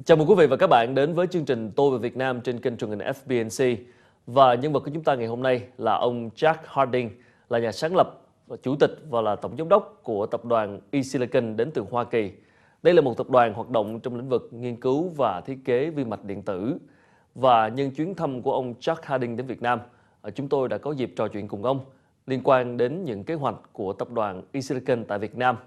Chào mừng quý vị và các bạn đến với chương trình Tôi về Việt Nam trên kênh truyền hình FBNC. Và nhân vật của chúng ta ngày hôm nay là ông Jack Harding, là nhà sáng lập, chủ tịch và là tổng giám đốc của tập đoàn eSilicon đến từ Hoa Kỳ. Đây là một tập đoàn hoạt động trong lĩnh vực nghiên cứu và thiết kế vi mạch điện tử. Và nhân chuyến thăm của ông Jack Harding đến Việt Nam, chúng tôi đã có dịp trò chuyện cùng ông liên quan đến những kế hoạch của tập đoàn eSilicon tại Việt Nam.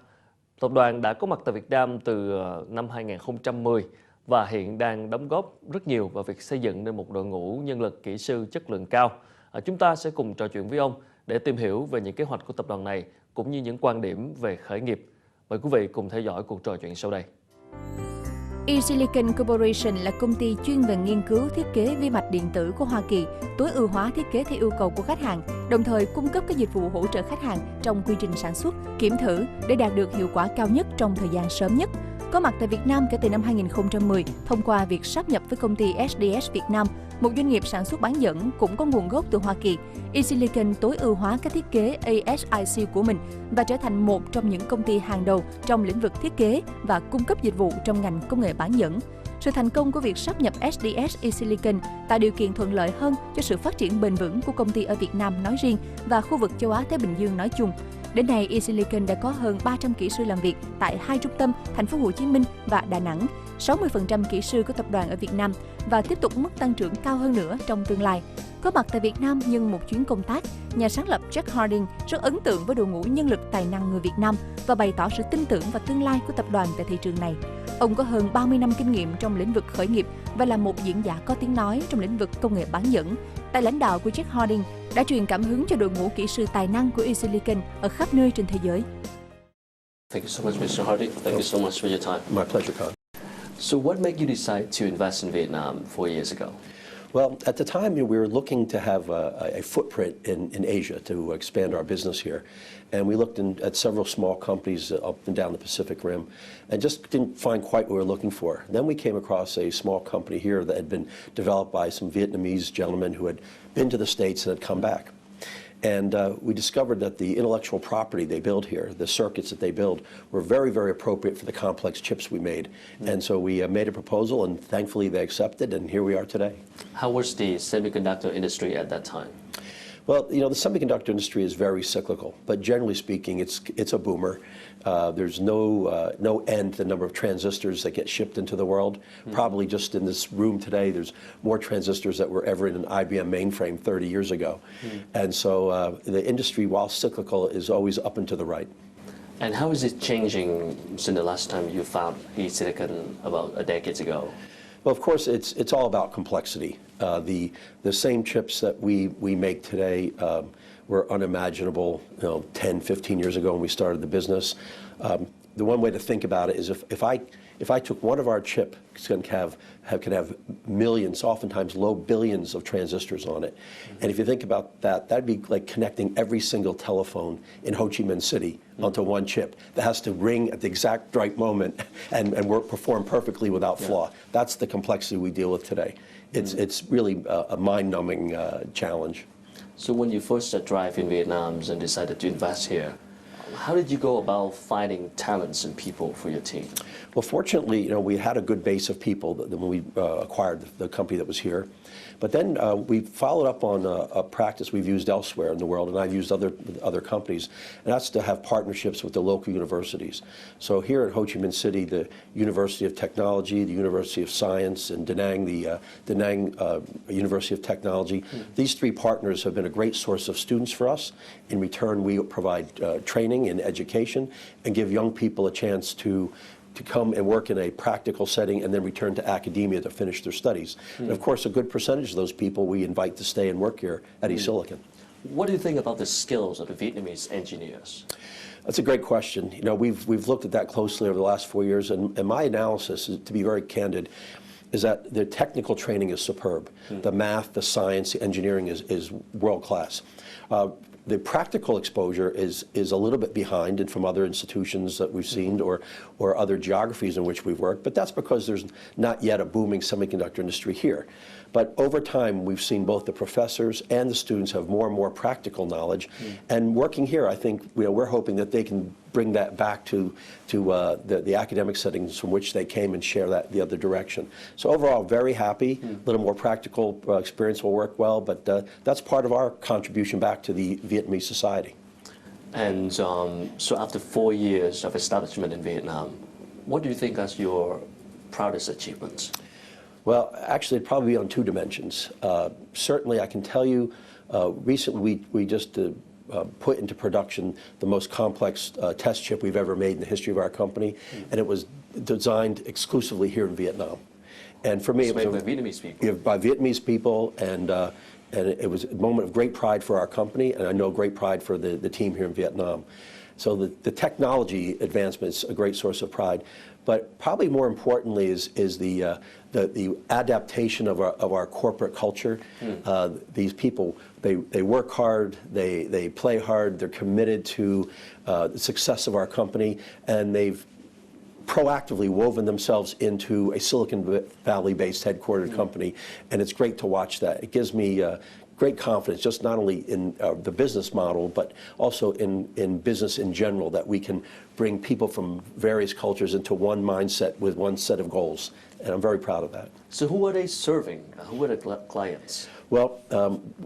Tập đoàn đã có mặt tại Việt Nam từ năm 2010 và hiện đang đóng góp rất nhiều vào việc xây dựng nên một đội ngũ nhân lực kỹ sư chất lượng cao. Chúng ta sẽ cùng trò chuyện với ông để tìm hiểu về những kế hoạch của tập đoàn này cũng như những quan điểm về khởi nghiệp. Mời quý vị cùng theo dõi cuộc trò chuyện sau đây. eSilicon Corporation là công ty chuyên về nghiên cứu thiết kế vi mạch điện tử của Hoa Kỳ, tối ưu hóa thiết kế theo yêu cầu của khách hàng, đồng thời cung cấp các dịch vụ hỗ trợ khách hàng trong quy trình sản xuất, kiểm thử để đạt được hiệu quả cao nhất trong thời gian sớm nhất. Có mặt tại Việt Nam kể từ năm 2010 thông qua việc sáp nhập với công ty SDS Việt Nam, một doanh nghiệp sản xuất bán dẫn cũng có nguồn gốc từ Hoa Kỳ. eSilicon tối ưu hóa các thiết kế ASIC của mình và trở thành một trong những công ty hàng đầu trong lĩnh vực thiết kế và cung cấp dịch vụ trong ngành công nghệ bán dẫn. Sự thành công của việc sáp nhập SDS Esillicon tạo điều kiện thuận lợi hơn cho sự phát triển bền vững của công ty ở Việt Nam nói riêng và khu vực châu Á Thái Bình Dương nói chung. Đến nay, eSilicon đã có hơn 300 kỹ sư làm việc tại 2 trung tâm, thành phố Hồ Chí Minh và Đà Nẵng, 60% kỹ sư của tập đoàn ở Việt Nam và tiếp tục mức tăng trưởng cao hơn nữa trong tương lai. Có mặt tại Việt Nam nhân một chuyến công tác, nhà sáng lập Jack Harding rất ấn tượng với đội ngũ nhân lực tài năng người Việt Nam và bày tỏ sự tin tưởng vào tương lai của tập đoàn tại thị trường này. Ông có hơn 30 năm kinh nghiệm trong lĩnh vực khởi nghiệp và là một diễn giả có tiếng nói trong lĩnh vực công nghệ bán dẫn. Tài lãnh đạo của Jack Harding đã truyền cảm hứng cho đội ngũ kỹ sư tài năng của eSilicon ở khắp nơi trên thế giới. Thank you so much, Mr. Harding. Thank you so much for your time. My pleasure, Con. So what made you decide to invest in Vietnam 4 years ago? Well, at the time, we were looking to have a footprint in Asia to expand our business here. And we looked at several small companies up and down the Pacific Rim and just didn't find quite what we were looking for. Then we came across a small company here that had been developed by some Vietnamese gentlemen who had been to the States and had come back. And we discovered that the intellectual property they build here, the circuits that they build, were very, very appropriate for the complex chips we made. And so we made a proposal, and thankfully they accepted, and here we are today. How was the semiconductor industry at that time? Well, the semiconductor industry is very cyclical, but generally speaking, it's a boomer. There's no end to the number of transistors that get shipped into the world. Probably just in this room today, there's more transistors that were ever in an IBM mainframe 30 years ago. And so the industry, while cyclical, is always up and to the right. And how is it changing since the last time you found eSilicon about a decade ago? Well, of course, it's all about complexity. The same chips that we make today were unimaginable 10, 15 years ago when we started the business. The one way to think about it is if I took one of our chips, it can have millions, oftentimes low billions of transistors on it. And if you think about that, that'd be like connecting every single telephone in Ho Chi Minh City onto one chip that has to ring at the exact right moment and perform perfectly without flaw. That's the complexity we deal with today. It's really a mind-numbing challenge. So when you first arrived in Vietnam and decided to invest here, how did you go about finding talents and people for your team? Well, fortunately, we had a good base of people when we acquired the company that was here. But then we followed up on a practice we've used elsewhere in the world, and I've used other companies, and that's to have partnerships with the local universities. So here at Ho Chi Minh City, the University of Technology, the University of Science, and Da Nang, the Da Nang University of Technology, these three partners have been a great source of students for us. In return, we provide training and education and give young people a chance to come and work in a practical setting and then return to academia to finish their studies. And of course, a good percentage of those people we invite to stay and work here at eSilicon. What do you think about the skills of the Vietnamese engineers? That's a great question. We've looked at that closely over the last 4 years, and my analysis, to be very candid, is that the technical training is superb. The math, the science, the engineering is world class. the practical exposure is a little bit behind and from other institutions that we've seen or other geographies in which we've worked, but that's because there's not yet a booming semiconductor industry here. But over time, we've seen both the professors and the students have more and more practical knowledge. And working here, I think we're hoping that they can bring that back to the academic settings from which they came and share that the other direction. So overall, very happy. A little more practical experience will work well, but that's part of our contribution back to the Vietnamese society. And so after 4 years of establishment in Vietnam, what do you think are your proudest achievements? Well, actually, it'd probably be on two dimensions. Certainly, I can tell you, recently we just put into production the most complex test chip we've ever made in the history of our company, and it was designed exclusively here in Vietnam. And for me, it was by Vietnamese people. By Vietnamese people, and it was a moment of great pride for our company, and I know great pride for the team here in Vietnam. So the technology advancement is a great source of pride, but probably more importantly is the adaptation of our corporate culture. These people, they work hard, they play hard, they're committed to the success of our company, and they've proactively woven themselves into a Silicon Valley-based headquartered company, and it's great to watch that. It gives me great confidence, just not only in the business model, but also in business in general, that we can bring people from various cultures into one mindset with one set of goals, and I'm very proud of that. So who are they serving? Who are the clients? Well,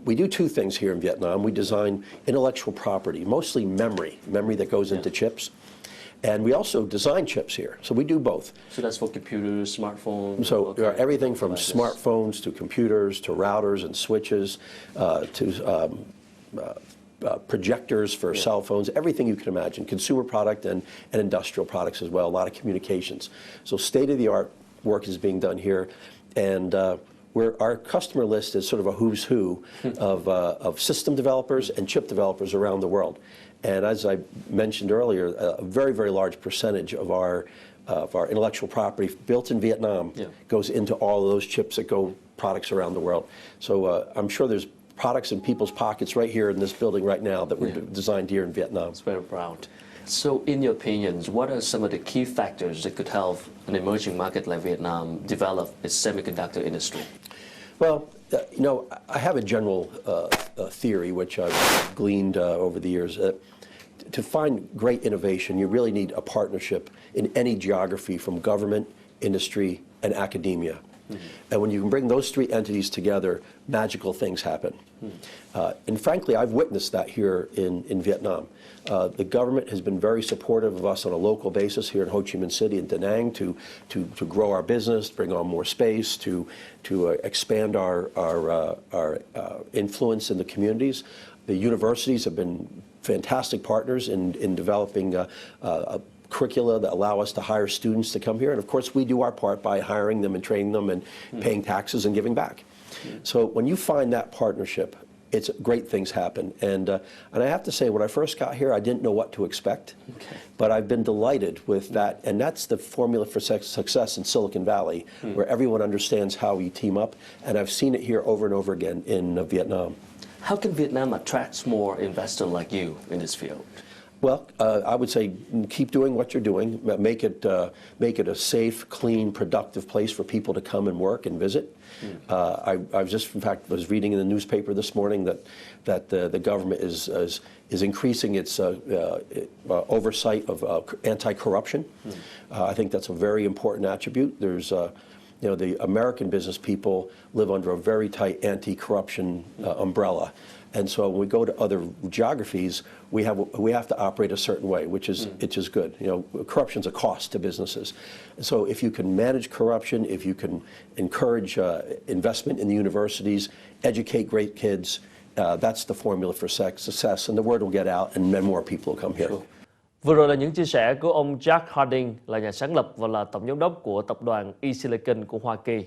we do two things here in Vietnam. We design intellectual property, mostly memory that goes into chips. And we also design chips here, so we do both. So that's for computers, smartphones? So everything from smartphones to computers to routers and switches to projectors for cell phones, everything you can imagine, consumer product and industrial products as well, a lot of communications. So state-of-the-art work is being done here, and our customer list is sort of a who's who of system developers and chip developers around the world. And as I mentioned earlier, a very, very large percentage of our intellectual property built in Vietnam goes into all of those chips that go products around the world. So I'm sure there's products in people's pockets right here in this building right now that were designed here in Vietnam. It's very proud. So in your opinions, what are some of the key factors that could help an emerging market like Vietnam develop its semiconductor industry? Well, I have a general theory, which I've gleaned over the years. To find great innovation, you really need a partnership in any geography from government, industry, and academia. And when you can bring those three entities together, magical things happen. And frankly, I've witnessed that here in Vietnam. The government has been very supportive of us on a local basis here in Ho Chi Minh City and Da Nang to grow our business, bring on more space, to expand our influence in the communities. The universities have been fantastic partners in developing a curricula that allow us to hire students to come here. And of course, we do our part by hiring them and training them and paying taxes and giving back. So when you find that partnership, great things happen. And I have to say, when I first got here, I didn't know what to expect. But I've been delighted with that. And that's the formula for success in Silicon Valley, where everyone understands how we team up. And I've seen it here over and over again in Vietnam. How can Vietnam attract more investors like you in this field? Well, I would say keep doing what you're doing. Make it a safe, clean, productive place for people to come and work and visit. I just, in fact, was reading in the newspaper this morning that the government is increasing its oversight of anti-corruption. I think that's a very important attribute. There's the American business people live under a very tight anti-corruption umbrella. And so when we go to other geographies, we have to operate a certain way, which is good. Corruption's a cost to businesses. And so if you can manage corruption, if you can encourage investment in the universities, educate great kids, that's the formula for success. And the word will get out, and more people will come here. Sure. Vừa rồi là những chia sẻ của ông Jack Harding, là nhà sáng lập và là tổng giám đốc của tập đoàn eSilicon của Hoa Kỳ.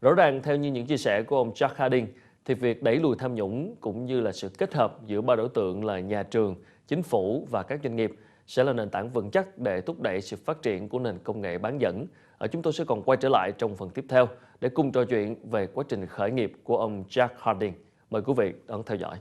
Rõ ràng theo như những chia sẻ của ông Jack Harding, thì việc đẩy lùi tham nhũng cũng như là sự kết hợp giữa ba đối tượng là nhà trường, chính phủ và các doanh nghiệp sẽ là nền tảng vững chắc để thúc đẩy sự phát triển của nền công nghệ bán dẫn. Chúng tôi sẽ còn quay trở lại trong phần tiếp theo để cùng trò chuyện về quá trình khởi nghiệp của ông Jack Harding. Mời quý vị đón theo dõi.